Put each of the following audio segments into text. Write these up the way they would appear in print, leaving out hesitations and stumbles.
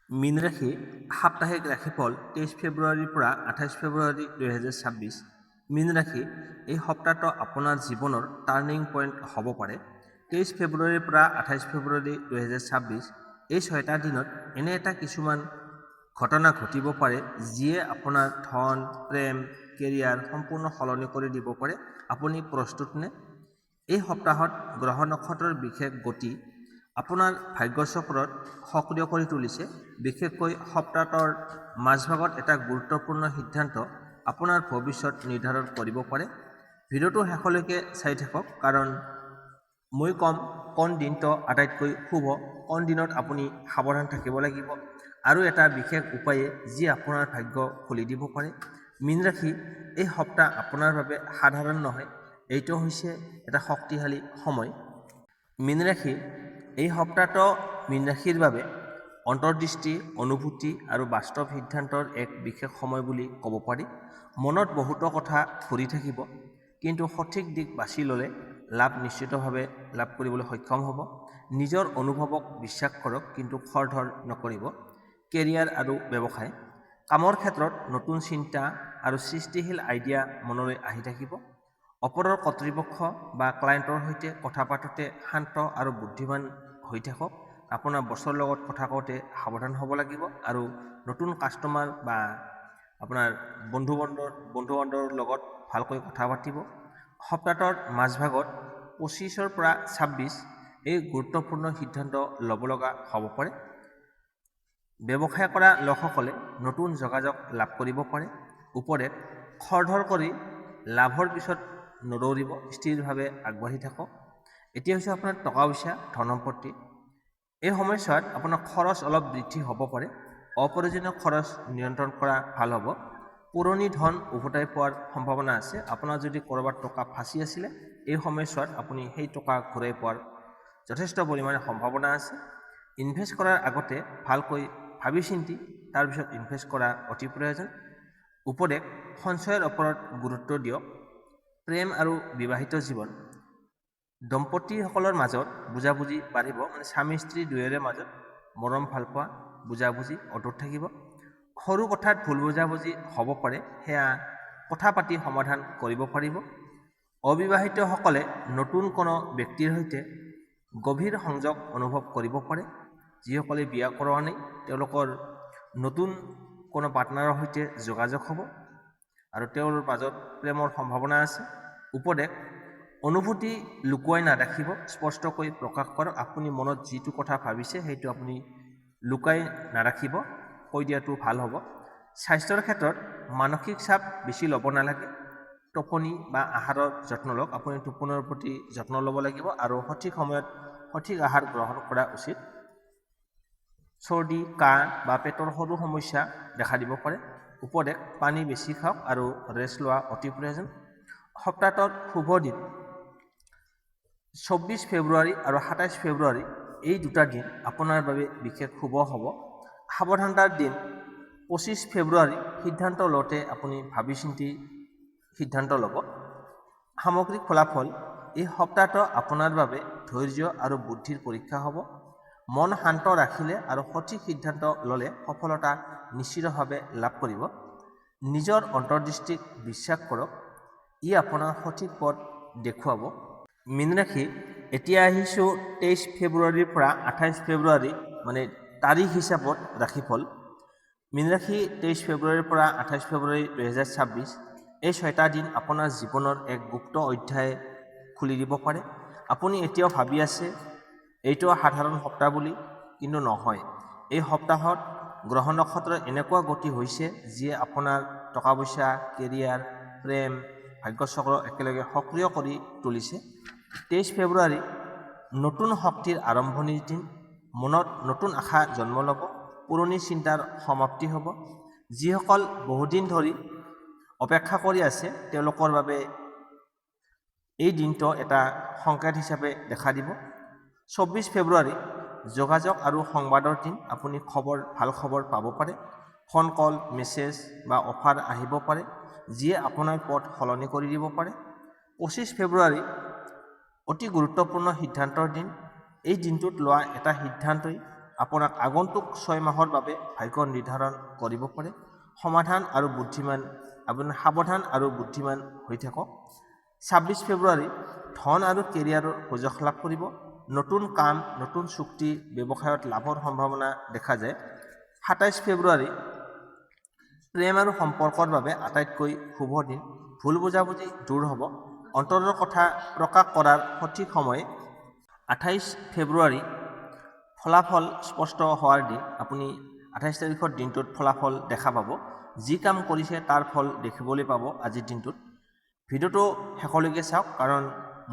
মীন ৰাশি সাপ্তাহিক ৰাশিফল 23 ফেব্ৰুৱাৰীৰ পৰা 28 ফেব্ৰুৱাৰী 2026। মীন ৰাশি এই সপ্তাহটো আপোনাৰ জীৱনৰ টাৰ্ণিং পইণ্ট হ'ব পাৰে। 23 ফেব্ৰুৱাৰীৰ পৰা 28 ফেব্ৰুৱাৰী 2026 এই 6টা দিনত এনে এটা কিছুমান ঘটনা ঘটিব পাৰে যিয়ে আপোনাৰ ধন, প্ৰেম, কেৰিয়াৰ সম্পূৰ্ণ সলনি কৰি দিব পাৰে। আপুনি প্ৰস্তুত নে? এই সপ্তাহত গ্ৰহ নক্ষত্ৰৰ বিশেষ গতি আপোনাৰ ভাগ্যচক্ৰত সক্ৰিয় কৰি তুলিছে। বিশেষকৈ সপ্তাহটোৰ মাজভাগত এটা গুৰুত্বপূৰ্ণ সিদ্ধান্ত আপোনাৰ ভৱিষ্যত নিৰ্ধাৰণ কৰিব পাৰে। ভিডিঅ'টো শেষলৈকে চাই থাকক, কাৰণ মই ক'ম কোন দিনটো আটাইতকৈ শুভ, কোন দিনত আপুনি সাৱধান থাকিব লাগিব, আৰু এটা বিশেষ উপায়ে যি আপোনাৰ ভাগ্য খুলি দিব পাৰে। মীন ৰাশি এই সপ্তাহ আপোনাৰ বাবে সাধাৰণ নহয়, এইটো হৈছে এটা শক্তিশালী সময়। মীন ৰাশি এই সপ্তাহটো মীন ৰাশিৰ বাবে অন্তৰ্দৃষ্টি, অনুভূতি আৰু বাস্তৱ সিদ্ধান্তৰ এক বিশেষ সময় বুলি ক'ব পাৰি। মনত বহুতো কথা ঘূৰি থাকিব, কিন্তু সঠিক দিশ বাছি ল'লে লাভ নিশ্চিতভাৱে লাভ কৰিবলৈ সক্ষম হ'ব। নিজৰ অনুভৱক বিশ্বাস কৰক, কিন্তু খৰধৰ নকৰিব। কেৰিয়াৰ আৰু ব্যৱসায়, কামৰ ক্ষেত্ৰত নতুন চিন্তা আৰু সৃষ্টিশীল আইডিয়া মনলৈ আহি থাকিব। ওপৰৰ কৰ্তৃপক্ষ বা ক্লায়েণ্টৰ সৈতে কথা পাতোঁতে শান্ত আৰু বুদ্ধিমান হৈ থাকক। আপোনাৰ বছৰ লগত কথা কওঁতে সাৱধান হ'ব লাগিব, আৰু নতুন কাষ্টমাৰ বা আপোনাৰ বন্ধু বান্ধৱৰ লগত ভালকৈ কথা পাতিব। সপ্তাহটোৰ মাজভাগত 25ৰ পৰা 26 এই গুৰুত্বপূৰ্ণ সিদ্ধান্ত ল'ব লগা হ'ব পাৰে। ব্যৱসায় কৰা লোকসকলে নতুন যোগাযোগ লাভ কৰিব পাৰে। ওপৰে খৰধৰ কৰি লাভৰ পিছত নদৌৰিব, স্থিৰভাৱে আগবাঢ়ি থাকক। এতিয়া হৈছে আপোনাৰ টকা পইচা, ধন সম্পত্তি। এই সময়ছোৱাত আপোনাৰ খৰচ অলপ বৃদ্ধি হ'ব পাৰে। অপ্ৰয়োজনীয় খৰচ নিয়ন্ত্ৰণ কৰা ভাল হ'ব। পুৰণি ধন উভতাই পোৱাৰ সম্ভাৱনা আছে। আপোনাৰ যদি ক'ৰবাত টকা ফাঁচি আছিলে, এই সময়ছোৱাত আপুনি সেই টকা ঘূৰাই পোৱাৰ যথেষ্ট পৰিমাণে সম্ভাৱনা আছে। ইনভেষ্ট কৰাৰ আগতে ভালকৈ ভাবি চিন্তি তাৰপিছত ইনভেষ্ট কৰা অতি প্ৰয়োজন। ওপৰে সঞ্চয়ৰ ওপৰত গুৰুত্ব দিয়ক। প্ৰেম আৰু বিবাহিত জীৱন, দম্পতীসকলৰ মাজত বুজাবুজি বাঢ়িব। স্বামী স্ত্ৰী দুয়োৰে মাজত মৰম ভালপোৱা বুজাবুজি অটুট থাকিব। সৰু কথাত ভুল বুজাবুজি হ'ব পাৰে, সেয়া কথা পাতি সমাধান কৰিব পাৰিব। অবিবাহিতসকলে নতুন কোনো ব্যক্তিৰ সৈতে গভীৰ সংযোগ অনুভৱ কৰিব পাৰে। যিসকলে বিয়া কৰোৱা নাই তেওঁলোকৰ নতুন কোনো পাৰ্টনাৰৰ সৈতে যোগাযোগ হ'ব, আৰু তেওঁৰ মাজত প্ৰেমৰ সম্ভাৱনা আছে। ওপৰে অনুভূতি লুকুৱাই নাৰাখিব, স্পষ্টকৈ প্ৰকাশ কৰক। আপুনি মনত যিটো কথা ভাবিছে সেইটো আপুনি লুকাই নাৰাখিব, কৈ দিয়াটো ভাল হ'ব। স্বাস্থ্যৰ ক্ষেত্ৰত মানসিক চাপ বেছি ল'ব নালাগে। টোপনি বা আহাৰৰ যত্ন লওক। আপুনি টোপনিৰ প্ৰতি যত্ন ল'ব লাগিব আৰু সঠিক সময়ত সঠিক আহাৰ গ্ৰহণ কৰা উচিত। চৰ্দি, কাহ বা পেটৰ সৰু সমস্যা দেখা দিব পাৰে। ওপৰে পানী বেছি খাওক আৰু ৰেষ্ট লোৱা অতি প্ৰয়োজন। সপ্তাহটোৰ শুভ দিন 24 ফেব্ৰুৱাৰী আৰু 27 ফেব্ৰুৱাৰী এই দুটা দিন আপোনাৰ বাবে বিশেষ শুভ হ'ব। সাৱধানতাৰ দিন 25 ফেব্ৰুৱাৰী সিদ্ধান্ত লওঁতে আপুনি ভাবি চিন্তি সিদ্ধান্ত ল'ব। সামগ্ৰিক ফলাফল, এই সপ্তাহটো আপোনাৰ বাবে ধৈৰ্য আৰু বুদ্ধিৰ পৰীক্ষা হ'ব। মন শান্ত ৰাখিলে আৰু সঠিক সিদ্ধান্ত ল'লে সফলতা নিশ্চিতভাৱে লাভ কৰিব। নিজৰ অন্তৰ্দৃষ্টিক বিশ্বাস কৰক, ই আপোনাৰ সঠিক পথ দেখুৱাব। মীন ৰাশি, এতিয়া আহিছোঁ 23 ফেব্ৰুৱাৰীৰ পৰা 28 ফেব্ৰুৱাৰী তাৰিখ হিচাপত ৰাশিফল। মীন ৰাশি 23 ফেব্ৰুৱাৰীৰ পৰা 28 ফেব্ৰুৱাৰী 2026 এই 6টা দিন আপোনাৰ জীৱনৰ এক গুপ্ত অধ্যায় খুলি দিব পাৰে। আপুনি এতিয়াও ভাবি আছে এইটো সাধাৰণ সপ্তাহ বুলি, কিন্তু নহয়। এই সপ্তাহত গ্ৰহ নক্ষত্ৰৰ এনেকুৱা গতি হৈছে যিয়ে আপোনাৰ টকা পইচা, কেৰিয়াৰ, প্ৰেম, ভাগ্যচক্ৰ একেলগে সক্ৰিয় কৰি তুলিছে। 23 ফেব্ৰুৱাৰী নতুন শক্তিৰ আৰম্ভণিৰ দিন। মনত নতুন আশা জন্ম ল'ব, পুৰণি চিন্তাৰ সমাপ্তি হ'ব। যিসকল বহুদিন ধৰি অপেক্ষা কৰি আছে তেওঁলোকৰ বাবে এই দিনটো এটা সংকেত হিচাপে দেখা দিব। 24 ফেব্ৰুৱাৰী যোগাযোগ আৰু সংবাদৰ দিন। আপুনি ভাল খবৰ পাব পাৰে। ফোন কল, মেছেজ বা অফাৰ আহিব পাৰে যিয়ে আপোনাৰ পথ সলনি কৰি দিব পাৰে। 25 ফেব্ৰুৱাৰী অতি গুৰুত্বপূৰ্ণ সিদ্ধান্তৰ দিন। এই দিনটোত লোৱা এটা সিদ্ধান্তই আপোনাক আগন্তুক 6 মাহৰ বাবে ভাগ্য নিৰ্ধাৰণ কৰিব পাৰে। সমাধান আৰু বুদ্ধিমান আপুনি সাৱধান আৰু বুদ্ধিমান হৈ থাকক। 26 ফেব্ৰুৱাৰী ধন আৰু কেৰিয়াৰৰ সুযোগ লাভ কৰিব। নতুন কাম, নতুন চুক্তি, ব্যৱসায়ত লাভৰ সম্ভাৱনা দেখা যায়। 27 ফেব্ৰুৱাৰী প্ৰেম আৰু সম্পৰ্কৰ বাবে আটাইতকৈ শুভ দিন। ভুল বুজাবুজি দূৰ হ'ব। অন্তৰৰ কথা প্ৰকাশ কৰাৰ সঠিক সময়। 28 ফেব্ৰুৱাৰী ফলাফল স্পষ্ট হোৱাৰ দিন। আপুনি 28 তাৰিখৰ দিনটোত ফলাফল দেখা পাব। যি কাম কৰিছে তাৰ ফল দেখিবলৈ পাব আজিৰ দিনটোত। ভিডিঅ'টো শেষলৈকে চাওক, কাৰণ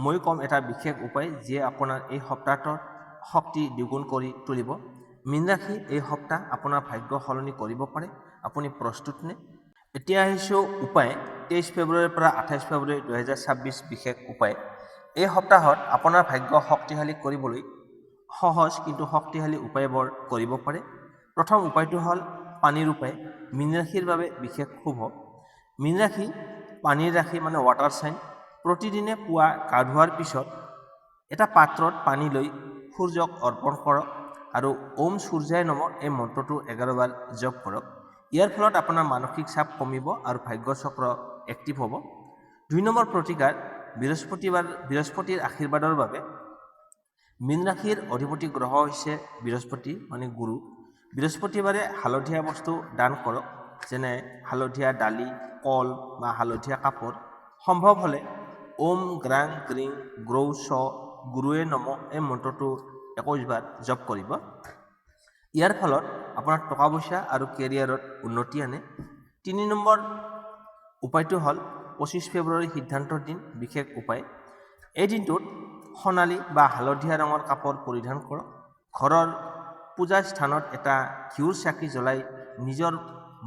মই ক'ম এটা বিশেষ উপায় যিয়ে আপোনাৰ এই সপ্তাহটোৰ শক্তি দ্বিগুণ কৰি তুলিব। মীন ৰাশি এই সপ্তাহ আপোনাৰ ভাগ্য সলনি কৰিব পাৰে। আপুনি প্ৰস্তুত নে? এতিয়া আহিছোঁ উপায়। 23 ফেব্ৰুৱাৰীৰ পৰা 28 ফেব্ৰুৱাৰী 2026 বিশেষ উপায়। এই সপ্তাহত আপোনাৰ ভাগ্য শক্তিশালী কৰিবলৈ সহজ কিন্তু শক্তিশালী উপায়বোৰ কৰিব পাৰে। প্ৰথম উপায়টো হ'ল পানীৰ উপায়। মীন ৰাশিৰ বাবে বিশেষ শুভ। মীন ৰাশি পানীৰ ৰাশি মানে ৱাটাৰ চাইন। প্ৰতিদিনে পুৱা গা ধোৱাৰ পিছত এটা পাত্ৰত পানী লৈ সূৰ্যক অৰ্পণ কৰক আৰু ওম সূৰ্যায় নমঃ এই মন্ত্ৰটো 11 বাৰ জপ কৰক। ইয়াৰ ফলত আপোনাৰ মানসিক চাপ কমিব আৰু ভাগ্য চক্ৰ এক্টিভ হ'ব। 2 নম্বৰ প্ৰতিকাৰ বৃহস্পতিৰ আশীৰ্বাদৰ বাবে। মীন ৰাশিৰ অধিপতি গ্ৰহ হৈছে বৃহস্পতি মানে গুৰু। বৃহস্পতিবাৰে হালধীয়া বস্তু দান কৰক, যেনে হালধীয়া দালি, কল বা হালধীয়া কাপোৰ। সম্ভৱ হ'লে ওম গ্ৰাং গ্ৰিং গ্ৰৌ চ গুৰুৱে নমঃ এই মন্ত্ৰটো 21 বাৰ জপ কৰিব। ইয়াৰ ফলত আপোনাৰ টকা পইচা আৰু কেৰিয়াৰত উন্নতি আনে। 3 নম্বৰ উপায়টো হ'ল 25 ফেব্ৰুৱাৰী সিদ্ধান্তৰ দিন, বিশেষ উপায়। এই দিনটোত সোণালী বা হালধীয়া ৰঙৰ কাপোৰ পৰিধান কৰক। ঘৰৰ পূজা স্থানত এটা ঘিউৰ চাকি জ্বলাই নিজৰ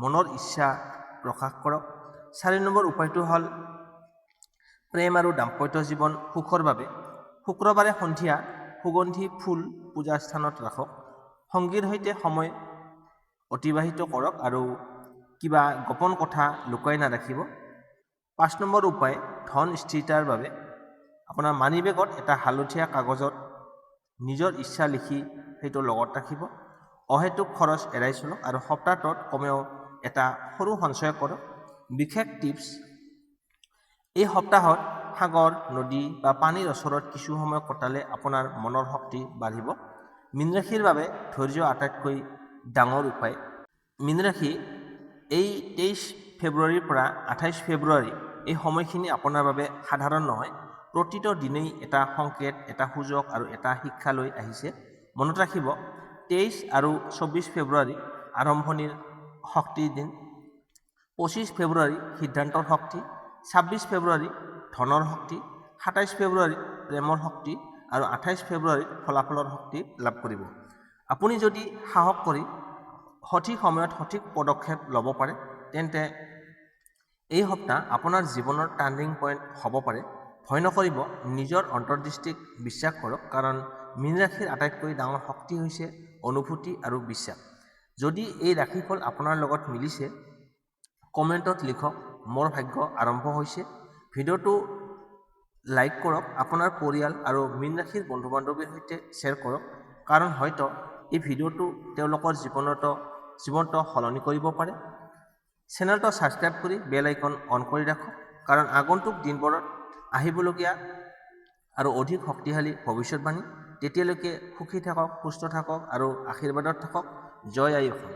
মনৰ ইচ্ছা প্ৰকাশ কৰক। 4 নম্বৰ উপায়টো হ'ল প্ৰেম আৰু দাম্পত্য জীৱন সুখৰ বাবে। শুক্ৰবাৰে সন্ধিয়া সুগন্ধি ফুল পূজা স্থানত ৰাখক। সংগীৰ সৈতে সময় অতিবাহিত কৰক আৰু কিবা গোপন কথা লুকাই নাৰাখিব। 5 নম্বৰ উপায় ধন স্থিৰতাৰ বাবে। আপোনাৰ মানি বেগত এটা হালধীয়া কাগজত নিজৰ ইচ্ছা লিখি সেইটো লগত ৰাখিব। অহেতুক খৰচ এৰাই চলক আৰু সপ্তাহটোত কমেও এটা সৰু সঞ্চয় কৰক। বিশেষ টিপছ, এই সপ্তাহত সাগৰ, নদী বা পানীৰ ওচৰত কিছু সময় কটালে আপোনাৰ মনৰ শক্তি বাঢ়িব। মীন ৰাশিৰ বাবে ধৈৰ্য আটাইতকৈ ডাঙৰ উপায়। মীন ৰাশি এই 23 ফেব্ৰুৱাৰীৰ পৰা 28 ফেব্ৰুৱাৰী এই সময়খিনি আপোনাৰ বাবে সাধাৰণ নহয়। প্ৰতিটো দিনেই এটা সংকেত, এটা সুযোগ আৰু এটা শিক্ষা লৈ আহিছে। মনত ৰাখিব, 23 আৰু 24 ফেব্ৰুৱাৰী আৰম্ভণিৰ শক্তিৰ দিন। 25 ফেব্ৰুৱাৰী সিদ্ধান্তৰ শক্তি। 26 ফেব্ৰুৱাৰী ধনৰ শক্তি। 27 ফেব্ৰুৱাৰী প্ৰেমৰ শক্তি আৰু 28 ফেব্ৰুৱাৰীত ফলাফলৰ শক্তি লাভ কৰিব। আপুনি যদি সাহস কৰি সঠিক সময়ত সঠিক পদক্ষেপ ল'ব পাৰে, তেন্তে এই সপ্তাহ আপোনাৰ জীৱনৰ টাৰ্ণিং পইণ্ট হ'ব পাৰে। ভয় নকৰিব, নিজৰ অন্তৰ্দৃষ্টিক বিশ্বাস কৰক, কাৰণ মীন ৰাশিৰ আটাইতকৈ ডাঙৰ শক্তি হৈছে অনুভূতি আৰু বিশ্বাস। যদি এই ৰাশিফল আপোনাৰ লগত মিলিছে, কমেণ্টত লিখক মোৰ ভাগ্য আৰম্ভ হৈছে। ভিডিঅ'টো লাইক কৰক, আপোনাৰ পৰিয়াল আৰু মীন ৰাশিৰ বন্ধু বান্ধৱীৰ সৈতে শ্বেয়াৰ কৰক, কাৰণ হয়তো এই ভিডিঅ'টো তেওঁলোকৰ জীৱনটো সলনি কৰিব পাৰে। চেনেলটো ছাবস্ক্ৰাইব কৰি বেল আইকন অন কৰি ৰাখক, কাৰণ আগন্তুক দিনবোৰত আহিবলগীয়া আৰু অধিক শক্তিশালী ভৱিষ্যতবাণী। তেতিয়ালৈকে সুখী থাকক, সুস্থ থাকক আৰু আশীৰ্বাদত থাকক। জয় আই অসম।